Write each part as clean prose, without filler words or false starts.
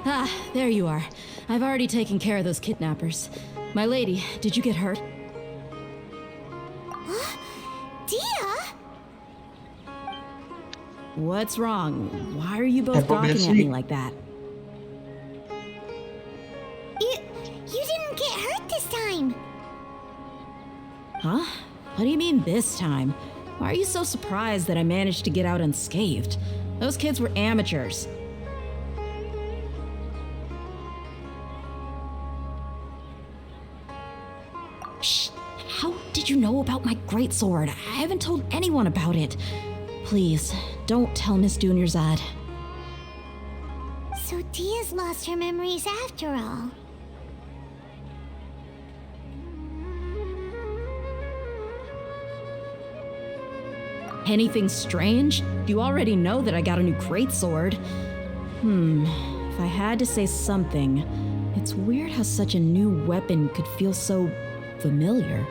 Ah, there you are. I've already taken care of those kidnappers. My lady, did you get hurt? Dia? What's wrong? Why are you both gawking at me like that? You didn't get hurt this time. Huh? What do you mean this time? Why are you so surprised that I managed to get out unscathed? Those kids were amateurs. Shh! How did you know about my greatsword? I haven't told anyone about it. Please, don't tell Miss Dunyarzad. So Dia's lost her memories after all. Anything strange? You already know that I got a new greatsword. If I had to say something, it's weird how such a new weapon could feel so familiar.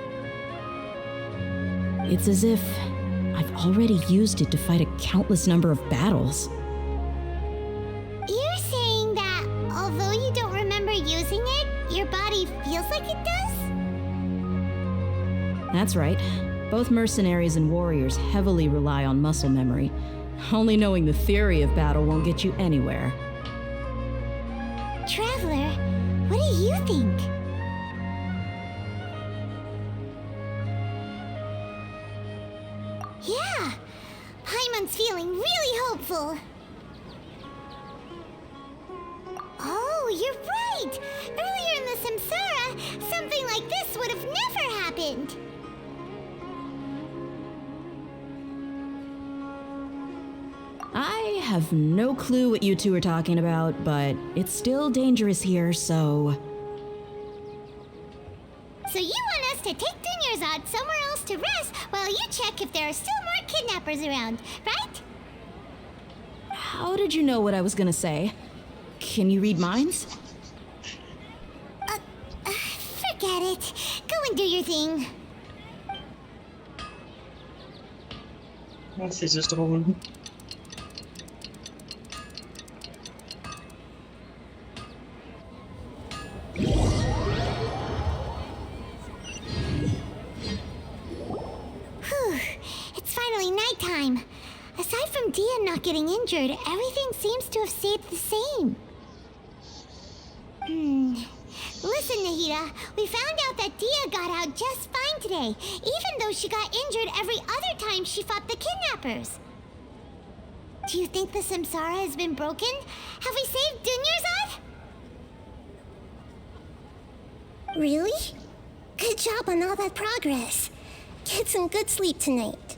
It's as if I've already used it to fight a countless number of battles. You're saying that although you don't remember using it, your body feels like it does? That's right. Both mercenaries and warriors heavily rely on muscle memory. Only knowing the theory of battle won't get you anywhere. Traveler, what do you think? Yeah, Paimon's feeling really hopeful. Oh, you're right! Earlier in the Samsara, something like this would have never happened. I have no clue what you two are talking about, but it's still dangerous here, so... So you want us to take Dunyarzad somewhere else to rest while you check if there are still more kidnappers around, right? How did you know what I was gonna say? Can you read minds? Forget it. Go and do your thing. C'est juste drôle. It's finally nighttime. Aside from Dia not getting injured, everything seems to have stayed the same. Listen, Nahida, we found out that Dia got out just fine today, even though she got injured every other time she fought the kidnappers. Do you think the Samsara has been broken? Have we saved Dunyarzad? Really? Good job on all that progress. Get some good sleep tonight.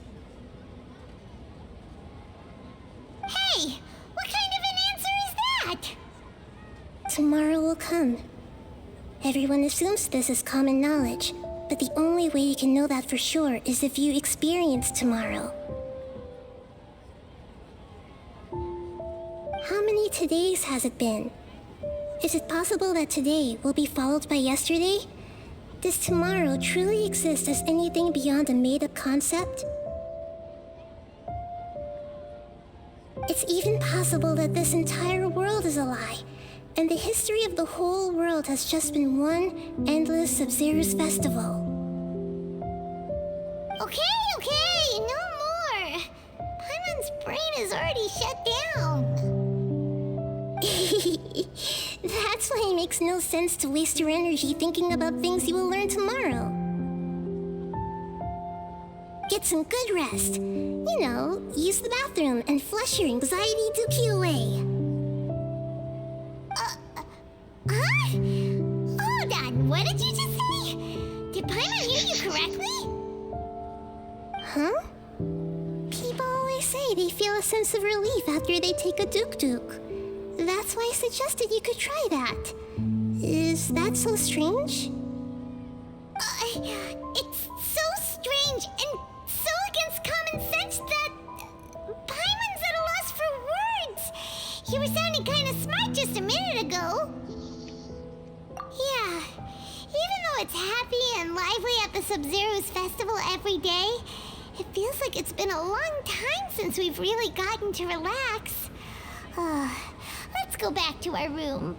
Hey! What kind of an answer is that? Tomorrow will come. Everyone assumes this is common knowledge, but the only way you can know that for sure is if you experience tomorrow. How many todays has it been? Is it possible that today will be followed by yesterday? Does tomorrow truly exist as anything beyond a made-up concept? It's even possible that this entire world is a lie, and the history of the whole world has just been one endless Sabzeruz festival. Okay, no more! Paimon's brain is already shut down. That's why it makes no sense to waste your energy thinking about things you will learn tomorrow. Get some good rest. You know, use the bathroom and flush your anxiety dookie away. Huh? Hold on, what did you just say? Did Paimon hear you correctly? Huh? People always say they feel a sense of relief after they take a duk-duk. That's why I suggested you could try that. Is that so strange? It's so strange and so against common sense that Paimon's at a loss for words. You were sounding kind of smart just a minute ago. Yeah, even though it's happy and lively at the Sabzeruz festival every day, it feels like it's been a long time since we've really gotten to relax. Let's let's go back to our room.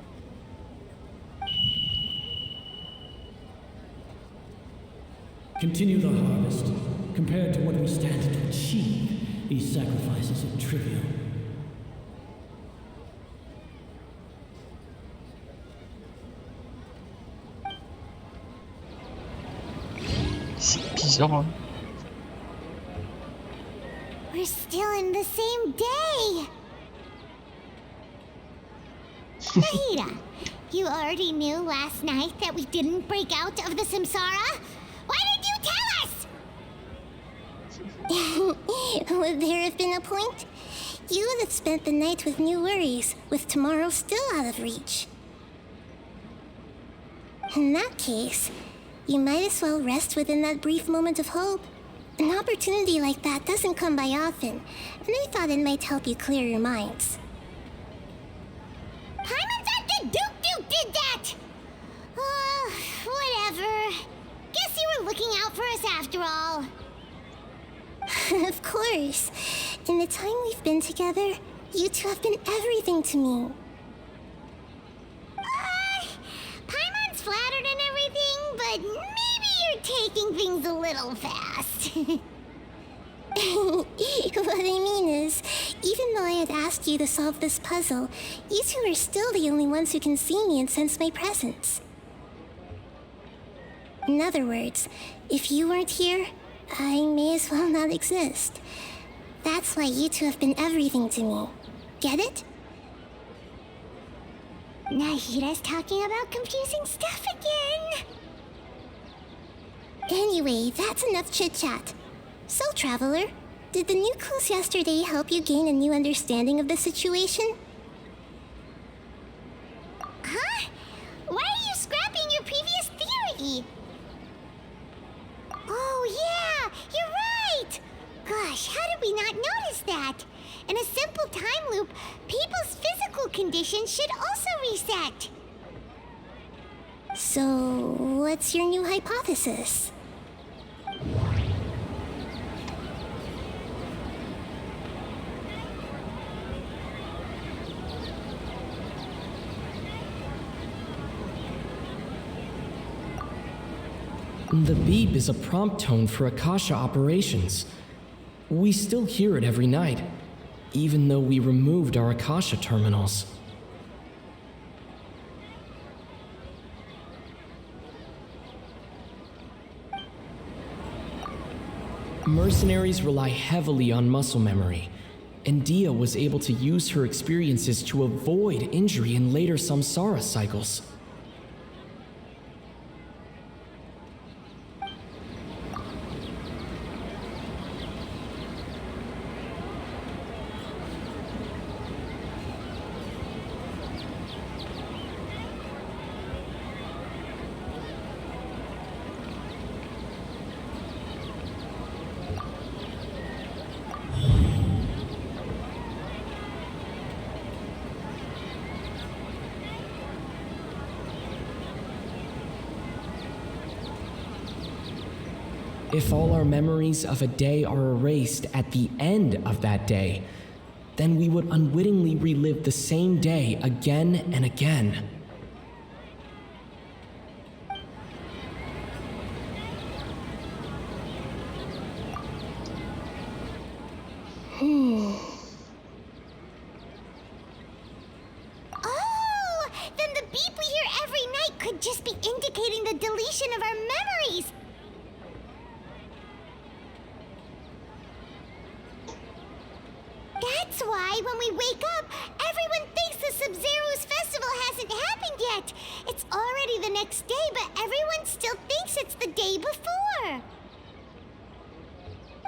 Continue the harvest. Compared to what we stand to achieve, these sacrifices are trivial. C'est bizarre, hein. We're still in the same day. Nahida, you already knew last night that we didn't break out of the samsara? Why did you tell us? Would there have been a point? You would have spent the night with new worries, with tomorrow still out of reach. In that case, you might as well rest within that brief moment of hope. An opportunity like that doesn't come by often, and I thought it might help you clear your minds. Paimon thought the Duke did that! Whatever. Guess you were looking out for us after all. Of course. In the time we've been together, you two have been everything to me. Paimon's flattered and everything, but maybe you're taking things a little fast. What I mean is, even though I had asked you to solve this puzzle, you two are still the only ones who can see me and sense my presence. In other words, if you weren't here, I may as well not exist. That's why you two have been everything to me. Get it? Nahida's talking about confusing stuff again. Anyway, that's enough chit-chat. So, Traveler, did the new clues yesterday help you gain a new understanding of the situation? Huh? Why are you scrapping your previous theory? Oh, yeah, you're right! Gosh, how did we not notice that? In a simple time loop, people's physical conditions should also reset. So, what's your new hypothesis? The beep is a prompt tone for Akasha operations. We still hear it every night, even though we removed our Akasha terminals. Mercenaries rely heavily on muscle memory, and Dia was able to use her experiences to avoid injury in later samsara cycles. If all our memories of a day are erased at the end of that day, then we would unwittingly relive the same day again and again. Oh! Then the beep we hear every night could just be indicating the deletion of our memories! That's why when we wake up, everyone thinks the Sabzeruz festival hasn't happened yet. It's already the next day, but everyone still thinks it's the day before.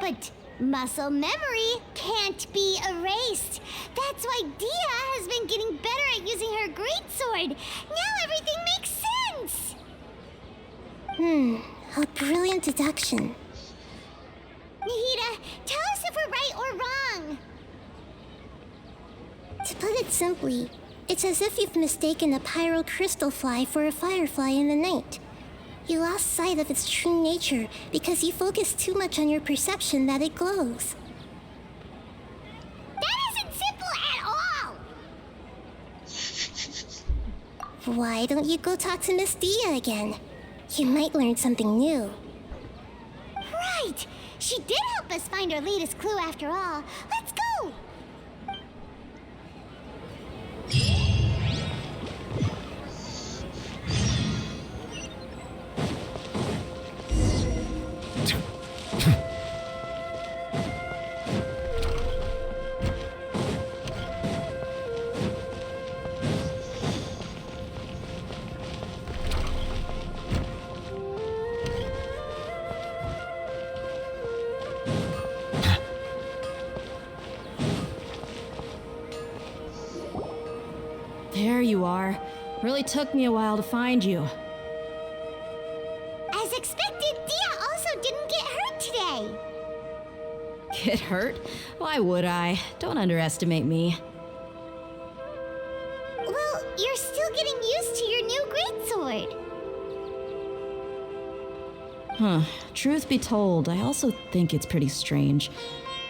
But muscle memory can't be erased. That's why Dia has been getting better at using her greatsword. Now everything makes sense. A brilliant deduction. Nahida, tell us if we're right or wrong. To put it simply, it's as if you've mistaken a pyro crystal fly for a firefly in the night. You lost sight of its true nature because you focused too much on your perception that it glows. That isn't simple at all! Why don't you go talk to Miss Dia again? You might learn something new. Right! She did help us find our latest clue after all. Let's go! There you are. Really took me a while to find you. As expected, Dia also didn't get hurt today. Get hurt? Why would I? Don't underestimate me. Well, you're still getting used to your new greatsword. Huh. Truth be told, I also think it's pretty strange.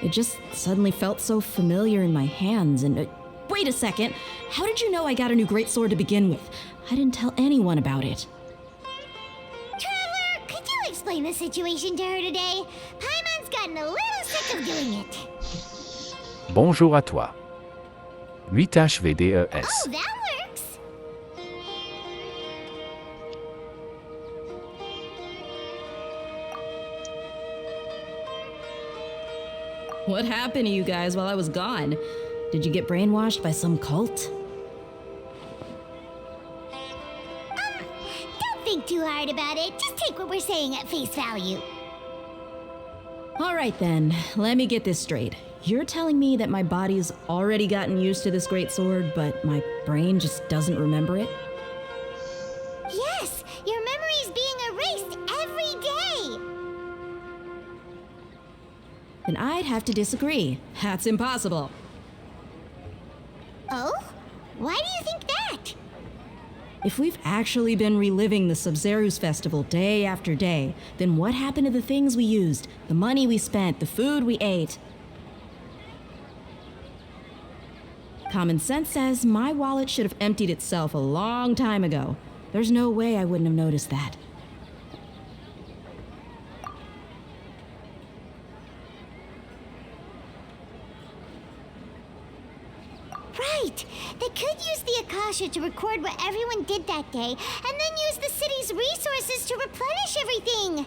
It just suddenly felt so familiar in my hands and... wait a second! How did you know I got a new greatsword to begin with? I didn't tell anyone about it. Traveler, could you explain the situation to her today? Paimon's gotten a little sick of doing it. Bonjour à toi. 8HVDES. Oh, that works! What happened to you guys while I was gone? Did you get brainwashed by some cult? Don't think too hard about it. Just take what we're saying at face value. All right then, let me get this straight. You're telling me that my body's already gotten used to this greatsword, but my brain just doesn't remember it? Yes, your memory's being erased every day. Then I'd have to disagree. That's impossible. Oh? Why do you think that? If we've actually been reliving the Sabzeruz festival day after day, then what happened to the things we used, the money we spent, the food we ate? Common sense says my wallet should have emptied itself a long time ago. There's no way I wouldn't have noticed that. Right! They could use the Akasha to record what everyone did that day, and then use the city's resources to replenish everything!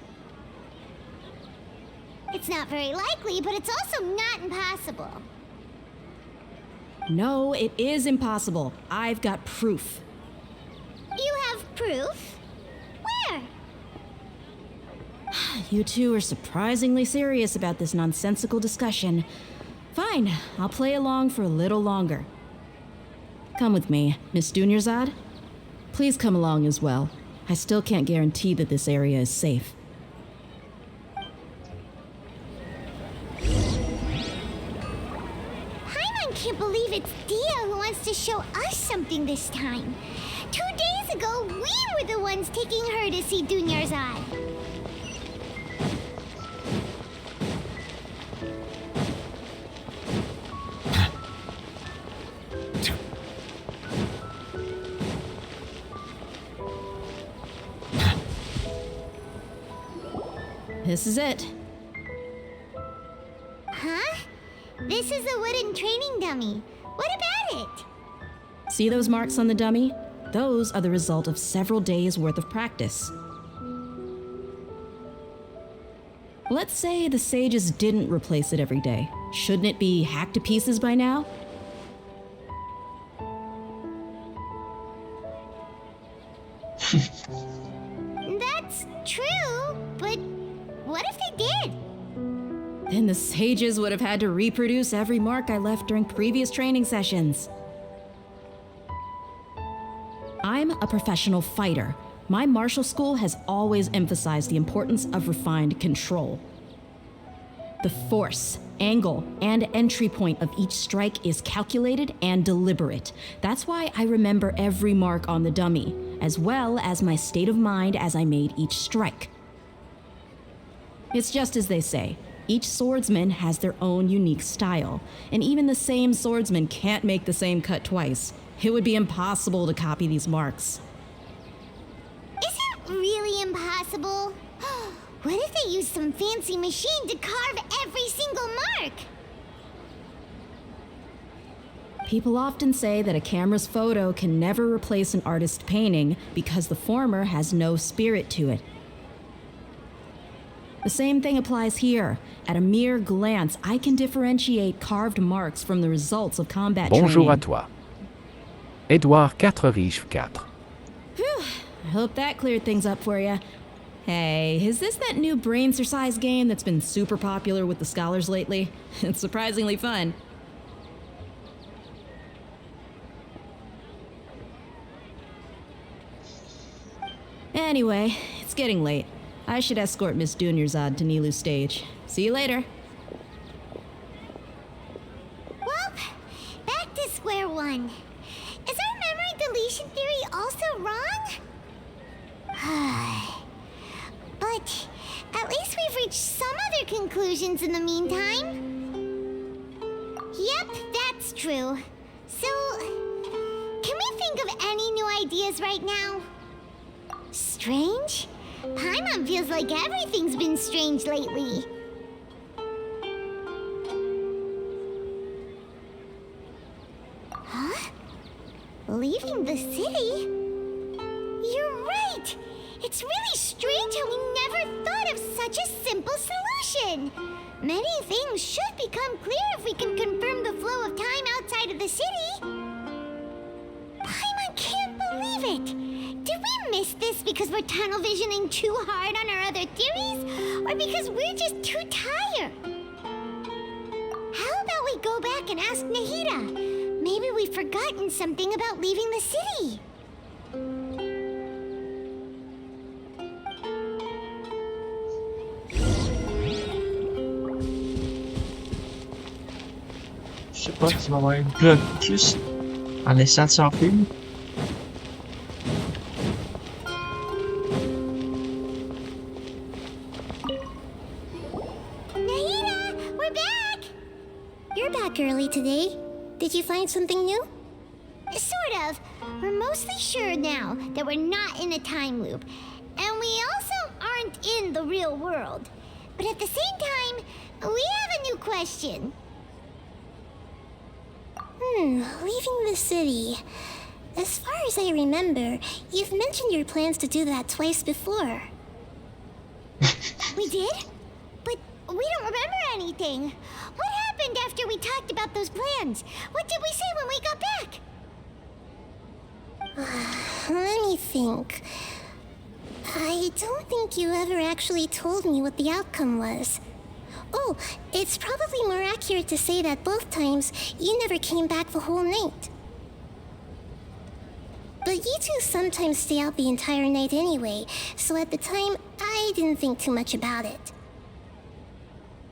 It's not very likely, but it's also not impossible. No, it is impossible. I've got proof. You have proof? Where? You two are surprisingly serious about this nonsensical discussion. Fine, I'll play along for a little longer. Come with me, Miss Dunyarzad. Please come along as well. I still can't guarantee that this area is safe. Paimon can't believe it's Dia who wants to show us something this time. 2 days ago, we were the ones taking her to see Dunyarzad. This is it. Huh? This is a wooden training dummy. What about it? See those marks on the dummy? Those are the result of several days' worth of practice. Let's say the sages didn't replace it every day. Shouldn't it be hacked to pieces by now? That's true, but what if they did? Then the sages would have had to reproduce every mark I left during previous training sessions. I'm a professional fighter. My martial school has always emphasized the importance of refined control. The force, angle, and entry point of each strike is calculated and deliberate. That's why I remember every mark on the dummy, as well as my state of mind as I made each strike. It's just as they say, each swordsman has their own unique style, and even the same swordsman can't make the same cut twice. It would be impossible to copy these marks. Is it really impossible? What if they used some fancy machine to carve every single mark? People often say that a camera's photo can never replace an artist's painting because the former has no spirit to it. The same thing applies here. At a mere glance, I can differentiate carved marks from the results of combat Bonjour à training. toi. Edouard 4 Riche 4. Whew, I hope that cleared things up for you. Hey, is this that new brain exercise game that's been super popular with the scholars lately? It's surprisingly fun. Anyway, it's getting late. I should escort Miss Dunyarzad to Nilu's stage. See you later. Well, back to square one. Is our memory deletion theory also wrong? But at least we've reached some other conclusions in the meantime. Yep, that's true. So, can we think of any new ideas right now? Strange? Paimon feels like everything's been strange lately. Huh? Leaving the city? You're right! It's really strange how we never thought of such a simple solution! Many things should become clear if we can confirm the flow of time outside of the city. Paimon can't believe it! Did we miss this because we're tunnel visioning too hard on our other theories? Or because we're just too tired? How about we go back and ask Nahida? Maybe we've forgotten something about leaving the city. Je sais pas s'il va y avoir une plug plus en laissant ça en film. Nahida, we're back! You're back early today. Did you find something new? Sort of. We're mostly sure now that we're not in a time loop. And we also aren't in the real world. But at the same time, we have a new question. Leaving the city. As far as I remember, you've mentioned your plans to do that twice before. We did? But we don't remember anything. What happened after we talked about those plans? What did we say when we got back? Let me think. I don't think you ever actually told me what the outcome was. Oh, it's probably more accurate to say that both times you never came back the whole night. But you two sometimes stay out the entire night anyway, so at the time, I didn't think too much about it.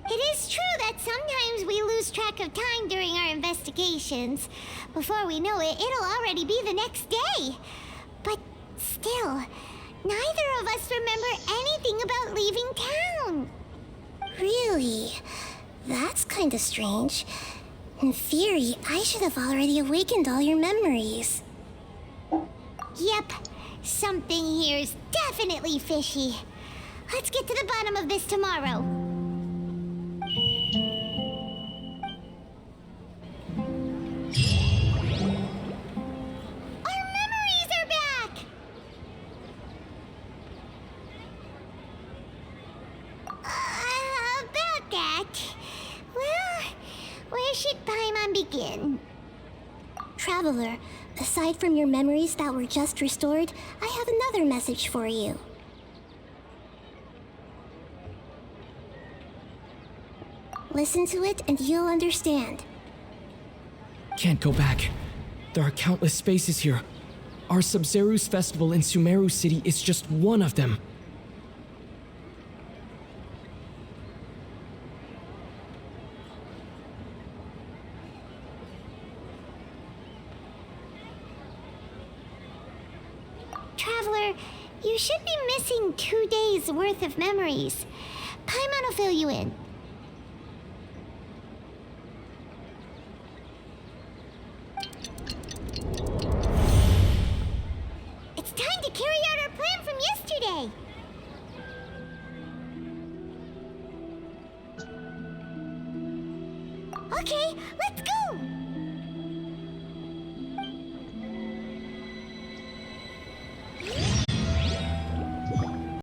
It is true that sometimes we lose track of time during our investigations. Before we know it, it'll already be the next day. But still, neither of us remember anything about leaving town. Really? That's kinda strange. In theory, I should have already awakened all your memories. Yep, something here's definitely fishy. Let's get to the bottom of this tomorrow. Our memories are back! About that. Well, where should Paimon begin? Traveler, aside from your memories that were just restored, I have another message for you. Listen to it and you'll understand. Can't go back. There are countless spaces here. Our Sabzeruz festival in Sumeru City is just one of them. Traveler, you should be missing 2 days worth of memories. Paimon will fill you in. Okay, let's go!